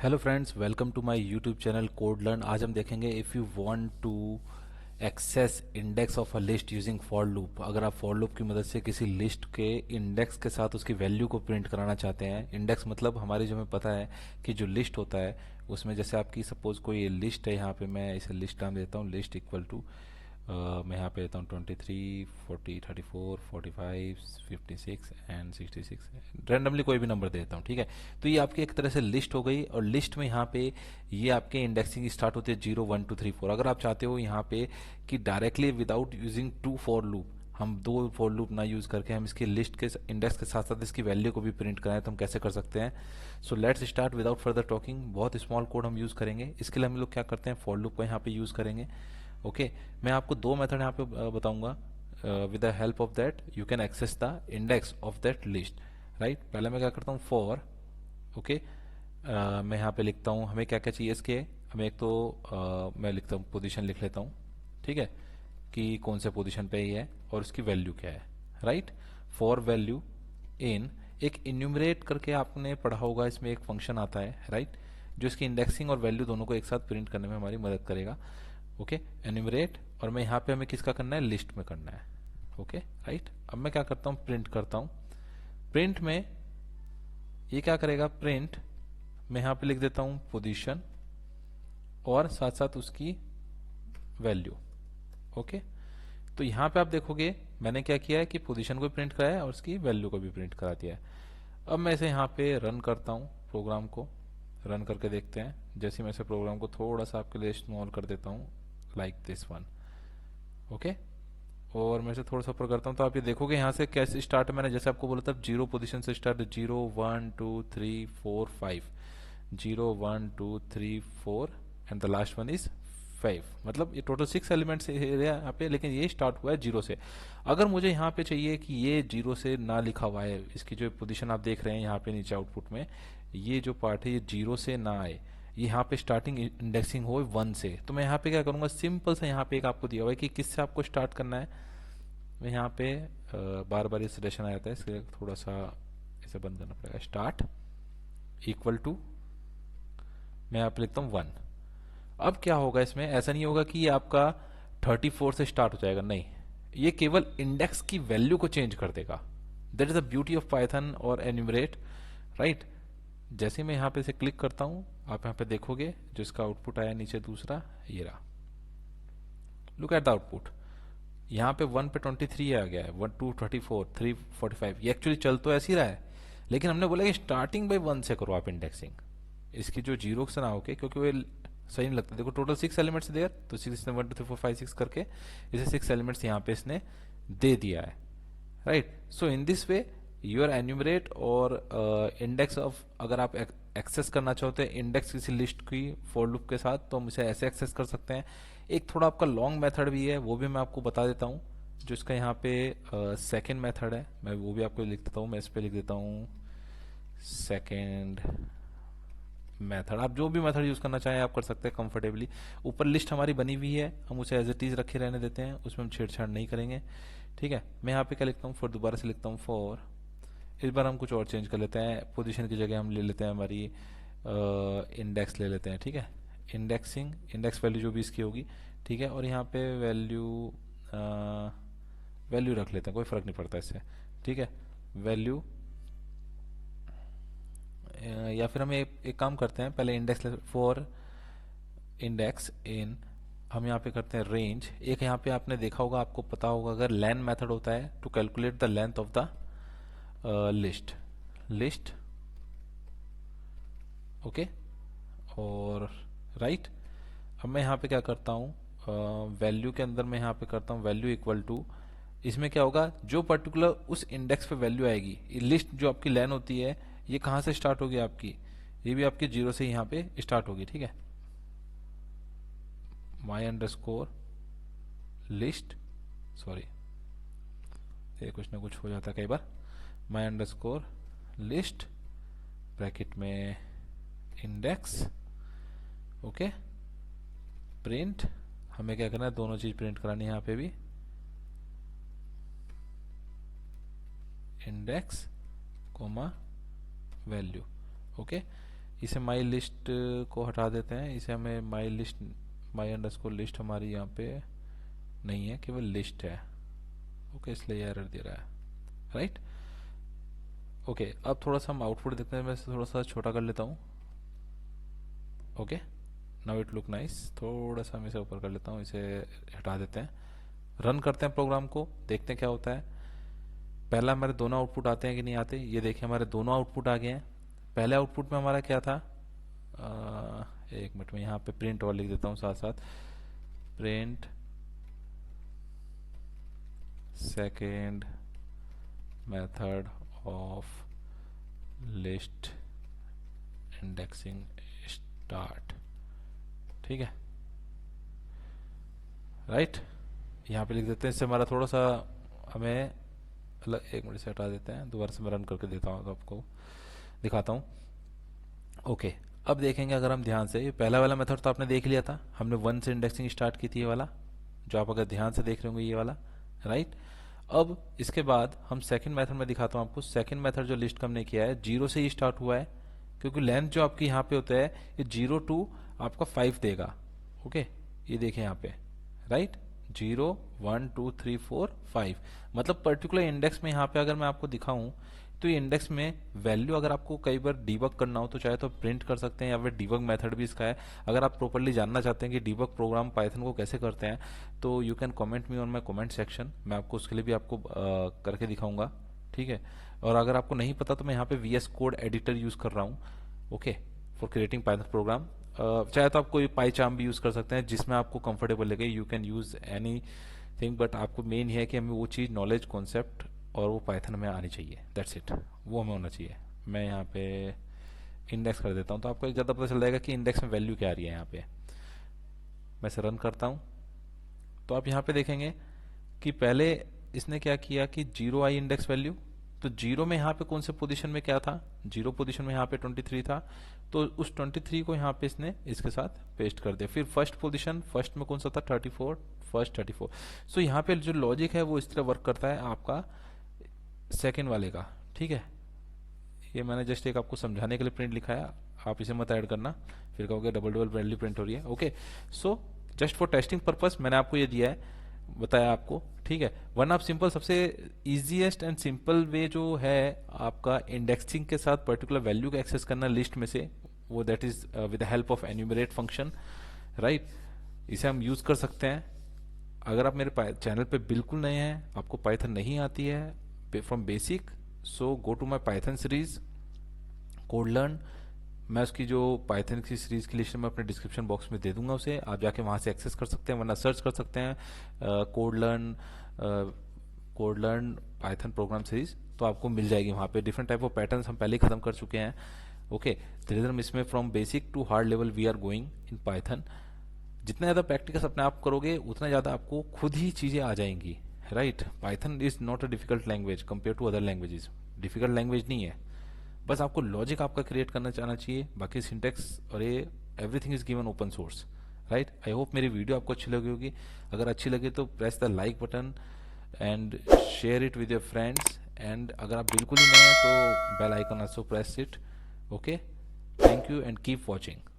Hello friends, welcome to my YouTube channel code learn. आज हम देखेंगे if you want to access index of a list using for loop. अगर आप for loop की मदद से किसी लिस्ट के इंडेक्स के साथ उसकी वैल्यू को प्रिंट कराना चाहते हैं। इंडेक्स मतलब हमारी जो हमें पता है कि जो लिस्ट होता है उसमें जैसे आपकी सपोज कोई लिस्ट है, यहाँ पे मैं इसे लिस्ट नाम देता हूँ। लिस्ट इक्वल टू मैं यहाँ पे देता हूँ 23, 40, 34, 45, 56 एंड 66। रैंडमली कोई भी नंबर दे देता हूँ, ठीक है। तो ये आपकी एक तरह से लिस्ट हो गई, और लिस्ट में यहाँ पे ये आपके इंडेक्सिंग स्टार्ट होती है 0, 1, 2, 3, 4। अगर आप चाहते हो यहाँ पे कि directly without using two for loop, हम दो फॉर लूप ना यूज करके हम इसकी लिस्ट के इंडेक्स के साथ साथ इसकी वैल्यू को भी प्रिंट कराएं, तो हम कैसे कर सकते हैं। So let's start without further talking. बहुत स्मॉल कोड हम यूज करेंगे। इसके लिए हम लोग क्या करते हैं, फॉर लूप को यहाँ पे यूज करेंगे। ओके मैं आपको दो मेथड यहाँ पे बताऊंगा। With the help of that you can access the index of that list, right. पहले मैं क्या करता हूँ, फॉर ओके मैं यहाँ पे लिखता हूँ हमें क्या क्या चाहिए इसके। हमें एक तो मैं लिखता हूँ पोजीशन लिख लेता हूँ, ठीक है, कि कौन से पोजीशन पे ही है और उसकी वैल्यू क्या है, राइट। फॉर वैल्यू इन एक इन्यूमरेट करके आपने पढ़ा होगा, इसमें एक फंक्शन आता है, राइट, जो इसकी इंडेक्सिंग और वैल्यू दोनों को एक साथ प्रिंट करने में हमारी मदद करेगा। ओके एन्यूमरेट, और मैं यहाँ पे हमें किसका करना है, लिस्ट में करना है। Okay right. अब मैं क्या करता हूँ, प्रिंट करता हूँ। प्रिंट में ये क्या करेगा, प्रिंट मैं यहाँ पे लिख देता हूँ पोजीशन और साथ साथ उसकी वैल्यू। ओके तो यहाँ पे आप देखोगे मैंने क्या किया है कि पोजीशन को भी प्रिंट कराया है और उसकी वैल्यू को भी प्रिंट करा दिया है। अब मैं इसे यहाँ पे रन करता हूँ, प्रोग्राम को रन करके देखते हैं। जैसे मैं इसे प्रोग्राम को थोड़ा सा आपके लिए स्मॉल कर देता हूँ, लाइक दिस वन। ओके और मैं इसे थोड़ा सा ऊपर करता हूँ, तो आप ये देखोगे यहाँ से कैसे स्टार्ट, मैंने जैसे आपको बोला था जीरो पोजीशन से start, 0, 1, 2, 3, 4, 5, 0, 1, 2, 3, 4 and the last one is 5। मतलब ये टोटल 6 एलिमेंट्स है यहाँ पे, लेकिन ये स्टार्ट हुआ है जीरो से। अगर मुझे यहाँ पे चाहिए कि ये जीरो से ना लिखा हुआ है, इसकी जो पोजीशन आप देख रहे हैं यहाँ पे नीचे आउटपुट में, ये जो पार्ट है ये जीरो से ना आए, यहाँ पे स्टार्टिंग इंडेक्सिंग हो 1 से, तो मैं यहाँ पे क्या करूँगा, सिंपल सा यहाँ पे एक आपको दिया हुआ है कि किससे आपको स्टार्ट करना है। मैं यहाँ पे बार बार ये सजेशन आ जाता है, इसके लिए थोड़ा सा इसे बंद करना पड़ेगा। स्टार्ट इक्वल टू मैं यहाँ पे लिखता हूँ 1। अब क्या होगा, इसमें ऐसा नहीं होगा कि ये आपका 34 से स्टार्ट हो जाएगा, नहीं, ये केवल इंडेक्स की वैल्यू को चेंज कर देगा। That is the beauty of Python और एन्यूमरेट, राइट। जैसे मैं यहाँ पे इसे क्लिक करता हूँ, आप यहाँ पे देखोगे जो इसका आउटपुट आया नीचे दूसरा, ये रहा। लुक एट द आउटपुट, यहाँ पे 1 पे 23 आ गया है, 1, 2, 34, 3, 45। ये एक्चुअली चल तो ऐसे ही रहा है, लेकिन हमने बोला कि स्टार्टिंग बाई 1 से करो आप इंडेक्सिंग, इसकी जो जीरो से ना होके, क्योंकि वो सही नहीं लगता। देखो टोटल 6 एलिमेंट्स देयर, तो 6 ने 1, 2, 3, 4, 5, 6 करके इसे 6 एलिमेंट्स यहाँ पे इसने दे दिया है, right. So in this way your enumerate और इंडेक्स ऑफ, अगर आप एक्सेस करना चाहते हैं इंडेक्स किसी लिस्ट की फॉर लूप के साथ, तो हम इसे ऐसे एक्सेस कर सकते हैं। एक थोड़ा आपका लॉन्ग मेथड भी है, वो भी मैं आपको बता देता हूँ। जो इसका यहाँ पे सेकेंड मेथड है, मैं वो भी आपको लिख देता हूँ। मैं इस पे लिख देता हूँ सेकेंड मेथड। आप जो भी मेथड यूज करना चाहें आप कर सकते हैं कंफर्टेबली। ऊपर लिस्ट हमारी बनी हुई है, हम उसे एज इट इज रखे रहने देते हैं, उसमें हम छेड़छाड़ नहीं करेंगे, ठीक है। मैं यहाँ पे क्या लिखता हूँ, फॉर दोबारा से लिखता हूँ फॉर। इस बार हम कुछ और चेंज कर लेते हैं, पोजीशन की जगह हम ले लेते हैं हमारी इंडेक्स ले लेते हैं, ठीक है। इंडेक्सिंग, इंडेक्स वैल्यू जो भी इसकी होगी, ठीक है। और यहाँ पे वैल्यू वैल्यू रख लेते हैं, कोई फर्क नहीं पड़ता इससे, ठीक है। वैल्यू या फिर हम एक काम करते हैं, पहले इंडेक्स फॉर इंडेक्स इन, हम यहाँ पे करते हैं रेंज। एक यहाँ पे आपने देखा होगा, आपको पता होगा, अगर लेन मेथड होता है to calculate the length of the list, list okay और राइट। अब मैं यहाँ पे क्या करता हूँ, वैल्यू के अंदर मैं यहाँ पे करता हूँ वैल्यू इक्वल टू, इसमें क्या होगा, जो पर्टिकुलर उस इंडेक्स पे वैल्यू आएगी, लिस्ट जो आपकी लेन होती है ये कहाँ से स्टार्ट होगी आपकी, ये भी आपकी जीरो से यहाँ पे स्टार्ट होगी, ठीक है। My underscore list, sorry ये कुछ ना कुछ हो जाता है कई बार। My underscore list bracket में इंडेक्स, ओके प्रिंट, हमें क्या करना है, दोनों चीज प्रिंट करानी है यहाँ पे भी, इंडेक्स कोमा वैल्यू, ओके। इसे माई लिस्ट को हटा देते हैं, इसे हमें my list, my underscore list हमारी यहाँ पे नहीं है, केवल लिस्ट है। ओके, इसलिए एरर दे रहा है, राइट। ओके, अब थोड़ा सा हम आउटपुट देखते हैं, मैं इसे थोड़ा सा छोटा कर लेता हूँ। Okay, now it look nice. थोड़ा सा मैं इसे ऊपर कर लेता हूँ, इसे हटा देते हैं, रन करते हैं प्रोग्राम को, देखते हैं क्या होता है। पहला हमारे दोनों आउटपुट आते हैं कि नहीं आते, ये देखिए हमारे दोनों आउटपुट आ गए हैं। पहले आउटपुट में हमारा क्या था, एक मिनट में यहाँ पे प्रिंट और लिख देता हूँ साथ साथ, print second method of list indexing start, ठीक है, राइट। यहाँ पे लिख देते हैं, इससे हमारा थोड़ा सा हमें एक मिनट से हटा देते हैं, दोबारा से मैं रन करके देता हूँ, तो आपको दिखाता हूँ। ओके, अब देखेंगे अगर हम ध्यान से, ये पहला वाला मेथड तो आपने देख लिया था, हमने 1 से इंडेक्सिंग स्टार्ट की थी, ये वाला जो आप अगर ध्यान से देख रहे होंगे, ये वाला, राइट। अब इसके बाद हम सेकंड मेथड में दिखाता हूँ आपको। सेकंड मेथड जो लिस्ट का हमने किया है, 0 से ही स्टार्ट हुआ है, क्योंकि लेंथ जो आपकी यहाँ पे होता है ये 0 to आपका 5 देगा। ओके, ये देखें यहाँ पे, राइट, 0 1 2 3 4 5, मतलब पर्टिकुलर इंडेक्स में यहाँ पे अगर मैं आपको दिखाऊं तो ये इंडेक्स में वैल्यू अगर आपको कई बार डीबग करना हो तो चाहे तो प्रिंट कर सकते हैं, या फिर डीबग मेथड भी इसका है। अगर आप प्रॉपर्ली जानना चाहते हैं कि डीबग प्रोग्राम पाइथन को कैसे करते हैं, तो you can comment me on my comment section, मैं आपको उसके लिए भी आपको करके दिखाऊंगा, ठीक है। और अगर आपको नहीं पता तो मैं यहाँ पे VS कोड एडिटर यूज कर रहा हूँ, okay, for creating Python programme. चाहे तो आप कोई पाईचार्म भी यूज कर सकते हैं, जिसमें आपको कंफर्टेबल लगे, you can use any thing, but आपको मेन ये है कि हमें वो चीज़, नॉलेज, कॉन्सेप्ट और वो पाइथन में आनी चाहिए, दैट्स इट, वो हमें होना चाहिए। मैं यहाँ पे इंडेक्स कर देता हूँ, तो आपको एक ज़्यादा पता चल जाएगा कि इंडेक्स में वैल्यू क्या आ रही है। यहाँ पे मैं इसे रन करता हूँ, तो आप यहाँ पे देखेंगे कि पहले इसने क्या किया कि 0 आई इंडेक्स वैल्यू, तो 0 में यहाँ पे कौन से पोजीशन में क्या था, 0 पोजीशन में यहाँ पे 23 था, तो उस 23 को यहाँ पे इसने इसके साथ पेस्ट कर दिया। फिर फर्स्ट पोजीशन, फर्स्ट में कौन सा था, 34, फर्स्ट 34। सो यहाँ पे जो लॉजिक है वो इस तरह वर्क करता है आपका सेकेंड वाले का, ठीक है। ये मैंने जस्ट एक आपको समझाने के लिए प्रिंट लिखा है, आप इसे मत ऐड करना, फिर कहोगे डबल डबल वैल्यू प्रिंट हो रही है। Okay, so just for testing purpose मैंने आपको ये दिया है, बताया आपको, ठीक है। वरना आप सिंपल, सबसे इजीएस्ट एंड सिंपल वे जो है आपका इंडेक्सिंग के साथ पर्टिकुलर वैल्यू को एक्सेस करना लिस्ट में से, वो that is with the help of enumerate function, right. इसे हम यूज कर सकते हैं। अगर आप मेरे चैनल पे बिल्कुल नए हैं, आपको पाइथन नहीं आती है from basic, so go to my Python series code learn. मैं उसकी जो पाइथन की सीरीज की लिस्ट में अपने डिस्क्रिप्शन बॉक्स में दे दूंगा, उसे आप जाके वहाँ से एक्सेस कर सकते हैं, वरना सर्च कर सकते हैं code learn Python programme series, तो आपको मिल जाएगी। वहाँ पे डिफरेंट टाइप ऑफ पैटर्न्स हम पहले ही खत्म कर चुके हैं। ओके, धीरे धीरे इसमें from basic to hard level we are going in Python. जितना ज़्यादा प्रैक्टिस अपने आप करोगे उतना ज़्यादा आपको खुद ही चीज़ें आ जाएंगी, right. Python is not a difficult language compare to other languages, difficult language नहीं है, बस आपको लॉजिक आपका क्रिएट करना चाहना चाहिए, बाकी सिंटेक्स और ये everything is given open source, right. I hope मेरी वीडियो आपको अच्छी लगी होगी। अगर अच्छी लगे तो press the like button and share it with your friends, and अगर आप बिल्कुल ही नए हैं तो bell icon also press it. Okay, thank you and keep watching.